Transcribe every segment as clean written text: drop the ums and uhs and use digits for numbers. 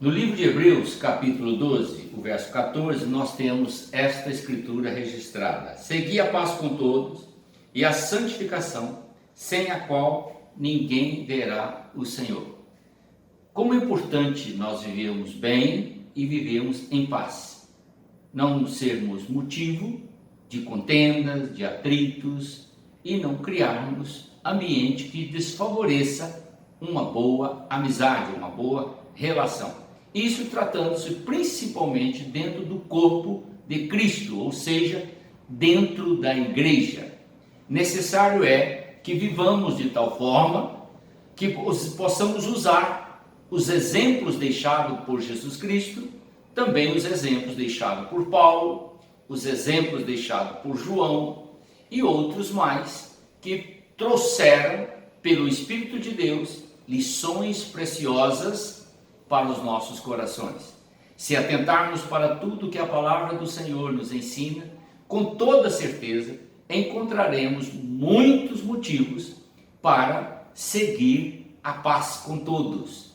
No livro de Hebreus, capítulo 12, o verso 14, nós temos esta escritura registrada: segui a paz com todos e a santificação, sem a qual ninguém verá o Senhor. Como é importante nós vivermos bem e vivermos em paz, não sermos motivo de contendas, de atritos e não criarmos ambiente que desfavoreça uma boa amizade, uma boa relação. Isso tratando-se principalmente dentro do corpo de Cristo, ou seja, dentro da igreja. Necessário é que vivamos de tal forma que possamos usar os exemplos deixados por Jesus Cristo, também os exemplos deixados por Paulo, os exemplos deixados por João e outros mais que trouxeram pelo Espírito de Deus lições preciosas para os nossos corações. Se atentarmos para tudo que a palavra do Senhor nos ensina, com toda certeza encontraremos muitos motivos para seguir a paz com todos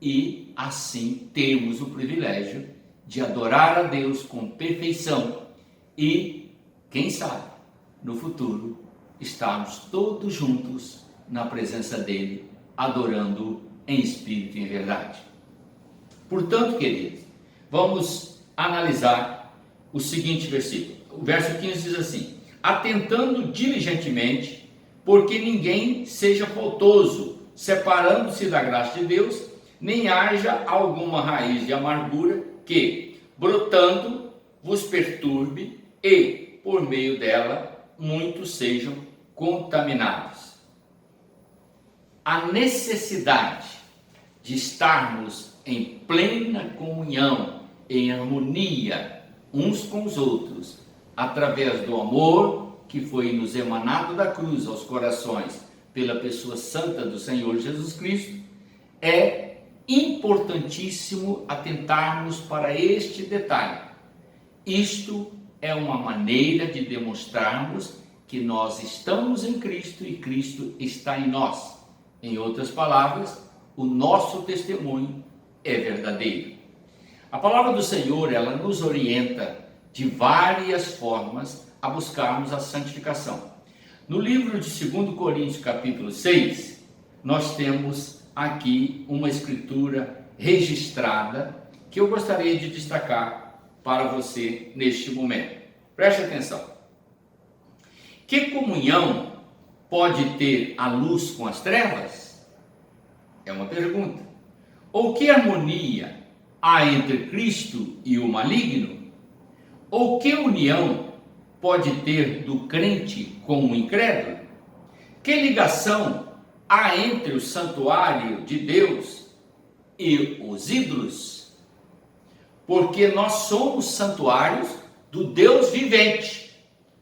e assim termos o privilégio de adorar a Deus com perfeição e, quem sabe, no futuro estarmos todos juntos na presença dele, adorando em espírito e em verdade. Portanto, queridos, vamos analisar o seguinte versículo. O verso 15 diz assim: atentando diligentemente, porque ninguém seja faltoso, separando-se da graça de Deus, nem haja alguma raiz de amargura que, brotando, vos perturbe e, por meio dela, muitos sejam contaminados. A necessidade de estarmos em plena comunhão, em harmonia uns com os outros, através do amor que foi nos emanado da cruz aos corações pela pessoa santa do Senhor Jesus Cristo, é importantíssimo atentarmos para este detalhe. Isto é uma maneira de demonstrarmos que nós estamos em Cristo e Cristo está em nós. Em outras palavras, o nosso testemunho é verdadeiro. A palavra do Senhor, ela nos orienta de várias formas a buscarmos a santificação. No livro de 2 Coríntios, capítulo 6, nós temos aqui uma escritura registrada que eu gostaria de destacar para você neste momento. Preste atenção. Que comunhão pode ter a luz com as trevas? É uma pergunta. Ou que harmonia há entre Cristo e o maligno? Ou que união pode ter do crente com o incrédulo? Que ligação há entre o santuário de Deus e os ídolos? Porque nós somos santuários do Deus vivente,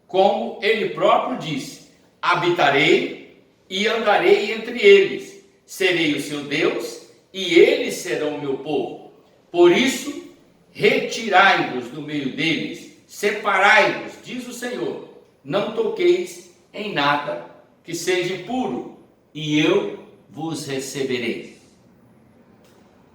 como ele próprio disse: habitarei e andarei entre eles, serei o seu Deus e eles serão o meu povo. Por isso, retirai-vos do meio deles, separai-vos, diz o Senhor, não toqueis em nada que seja impuro, e eu vos receberei.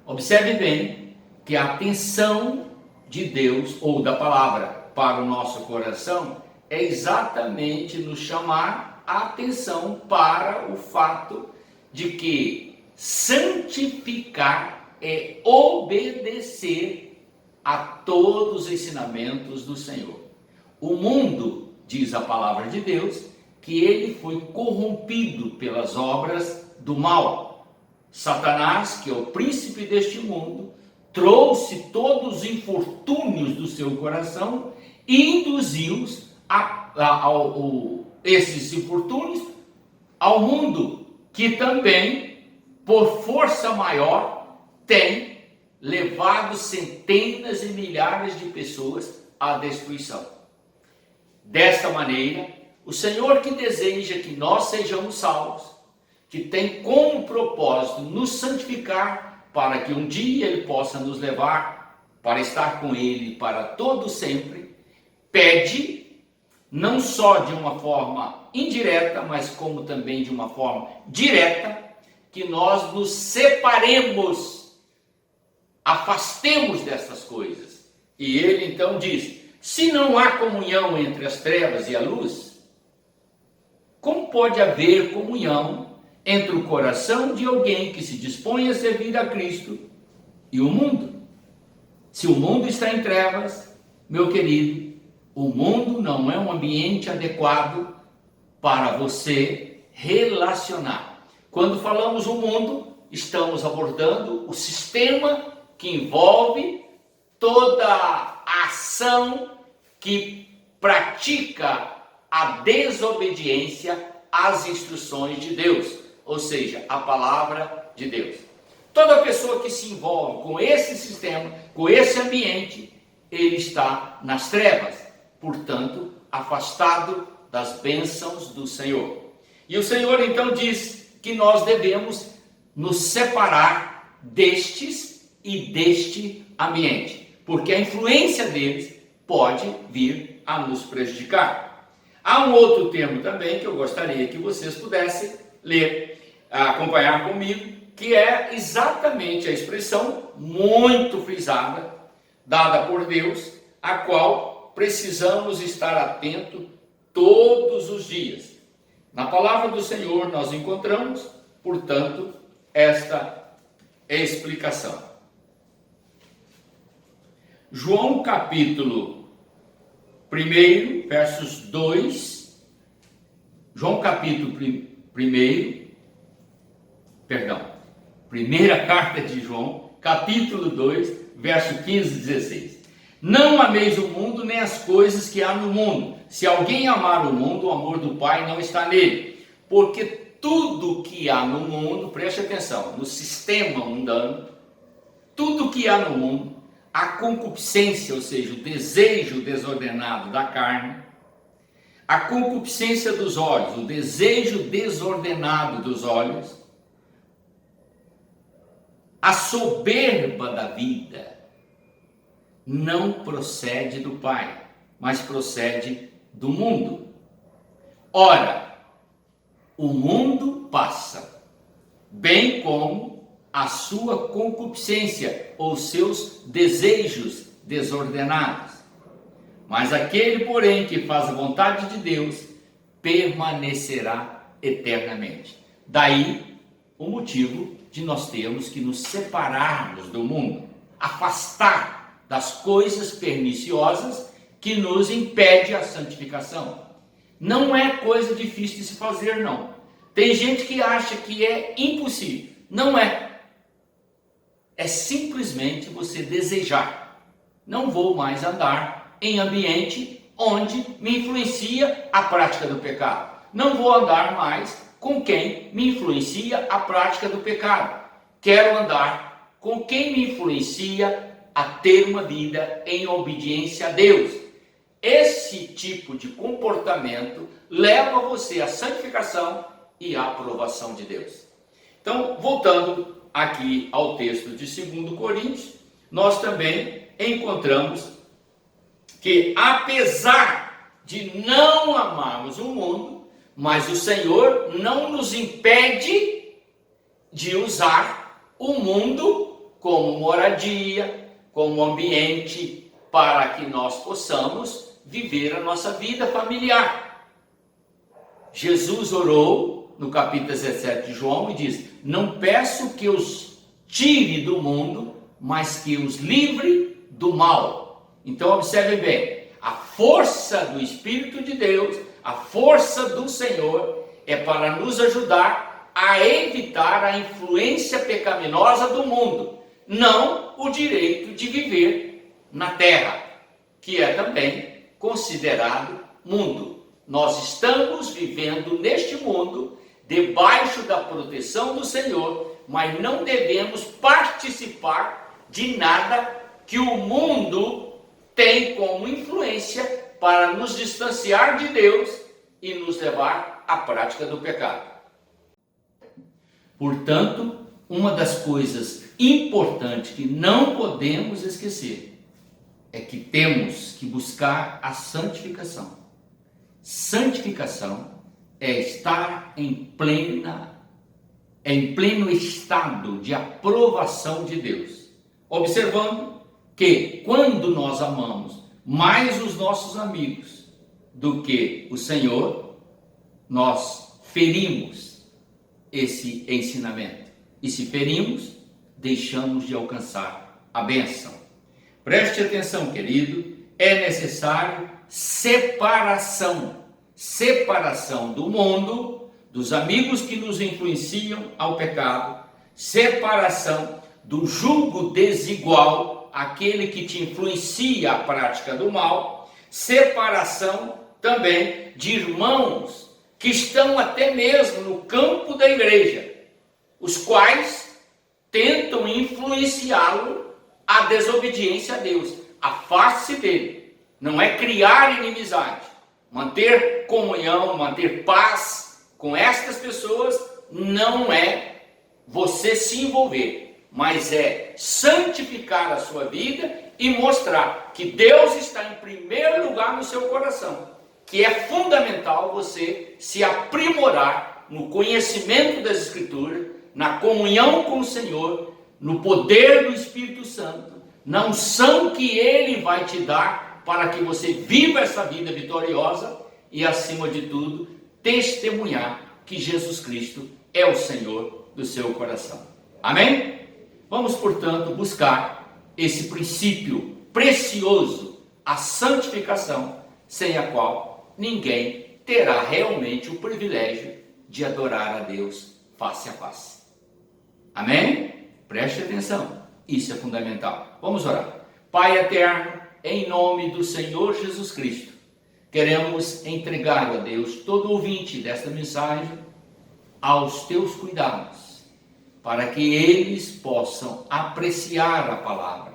Observe bem que a atenção de Deus, ou da palavra, para o nosso coração, é exatamente nos chamar a atenção para o fato de que santificar é obedecer a todos os ensinamentos do Senhor. O mundo, diz a palavra de Deus, que ele foi corrompido pelas obras do mal. Satanás, que é o príncipe deste mundo, trouxe todos os infortúnios do seu coração e induziu-os esses infortúnios ao mundo, que também, por força maior, tem levado centenas e milhares de pessoas à destruição. Desta maneira, o Senhor, que deseja que nós sejamos salvos, que tem como propósito nos santificar, para que um dia Ele possa nos levar para estar com Ele para todo sempre, pede, não só de uma forma indireta, mas como também de uma forma direta, que nós nos separemos afastemos dessas coisas. E ele então diz: se não há comunhão entre as trevas e a luz, como pode haver comunhão entre o coração de alguém que se dispõe a servir a Cristo e o mundo? Se o mundo está em trevas, meu querido, o mundo não é um ambiente adequado para você relacionar. Quando falamos o mundo, estamos abordando o sistema que envolve toda a ação que pratica a desobediência às instruções de Deus, ou seja, a palavra de Deus. Toda pessoa que se envolve com esse sistema, com esse ambiente, ele está nas trevas, portanto, afastado das bênçãos do Senhor. E o Senhor então diz que nós devemos nos separar destes e deste ambiente, porque a influência deles pode vir a nos prejudicar. Há um outro termo também que eu gostaria que vocês pudessem ler, acompanhar comigo, que é exatamente a expressão muito frisada, dada por Deus, a qual precisamos estar atento todos os dias. Na palavra do Senhor nós encontramos, portanto, esta explicação. João capítulo 1, versos 2, João capítulo 1, primeira carta de João, capítulo 2, verso 15 e 16. Não ameis o mundo nem as coisas que há no mundo. Se alguém amar o mundo, o amor do Pai não está nele. Porque tudo que há no mundo, preste atenção, no sistema mundano, tudo que há no mundo, a concupiscência, ou seja, o desejo desordenado da carne, a concupiscência dos olhos, o desejo desordenado dos olhos, a soberba da vida, não procede do Pai, mas procede do mundo. Ora, o mundo passa, bem como a sua concupiscência ou seus desejos desordenados. Mas aquele, porém, que faz a vontade de Deus, permanecerá eternamente. Daí o motivo de nós termos que nos separarmos do mundo, afastar das coisas perniciosas que nos impede a santificação. Não é coisa difícil de se fazer, não. Tem gente que acha que é impossível. Não é. É simplesmente você desejar. Não vou mais andar em ambiente onde me influencia a prática do pecado. Não vou andar mais com quem me influencia a prática do pecado. Quero andar com quem me influencia a ter uma vida em obediência a Deus. Esse tipo de comportamento leva você à santificação e à aprovação de Deus. Então, voltando aqui ao texto de 2 Coríntios, nós também encontramos que, apesar de não amarmos o mundo, mas o Senhor não nos impede de usar o mundo como moradia, como ambiente para que nós possamos viver a nossa vida familiar. Jesus orou no capítulo 17 de João e diz: não peço que os tire do mundo, mas que os livre do mal. Então observe bem, a força do Espírito de Deus, a força do Senhor é para nos ajudar a evitar a influência pecaminosa do mundo, não o direito de viver na terra, que é também considerado mundo. Nós estamos vivendo neste mundo debaixo da proteção do Senhor, mas não devemos participar de nada que o mundo tem como influência para nos distanciar de Deus e nos levar à prática do pecado. Portanto, uma das coisas importantes que não podemos esquecer é que temos que buscar a santificação. Santificação é estar em pleno estado de aprovação de Deus. observando que quando nós amamos mais os nossos amigos do que o Senhor, nós ferimos esse ensinamento. E se ferimos, deixamos de alcançar a bênção. Preste atenção, querido, é necessário separação do mundo, dos amigos que nos influenciam ao pecado, separação do jugo desigual, aquele que te influencia à prática do mal, separação também de irmãos que estão até mesmo no campo da igreja, os quais tentam influenciá-lo à desobediência a Deus. Afaste-se dele. Não é criar inimizade, manter comunhão, manter paz com estas pessoas, não é você se envolver, mas é santificar a sua vida e mostrar que Deus está em primeiro lugar no seu coração, que é fundamental você se aprimorar no conhecimento das Escrituras, na comunhão com o Senhor, no poder do Espírito Santo, na unção que Ele vai te dar para que você viva essa vida vitoriosa e, acima de tudo, testemunhar que Jesus Cristo é o Senhor do seu coração. Amém? Vamos, portanto, buscar esse princípio precioso, a santificação, sem a qual ninguém terá realmente o privilégio de adorar a Deus face a face. Amém? Preste atenção, isso é fundamental. Vamos orar. Pai eterno, em nome do Senhor Jesus Cristo, queremos entregar a Deus todo ouvinte desta mensagem aos teus cuidados, para que eles possam apreciar a palavra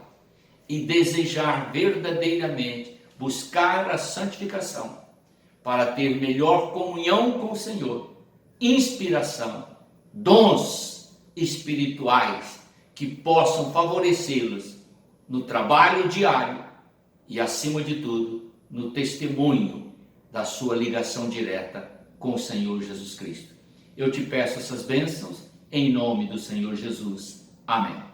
e desejar verdadeiramente buscar a santificação, para ter melhor comunhão com o Senhor, inspiração, dons espirituais que possam favorecê-los no trabalho diário e, acima de tudo, no testemunho da sua ligação direta com o Senhor Jesus Cristo. Eu te peço essas bênçãos em nome do Senhor Jesus. Amém.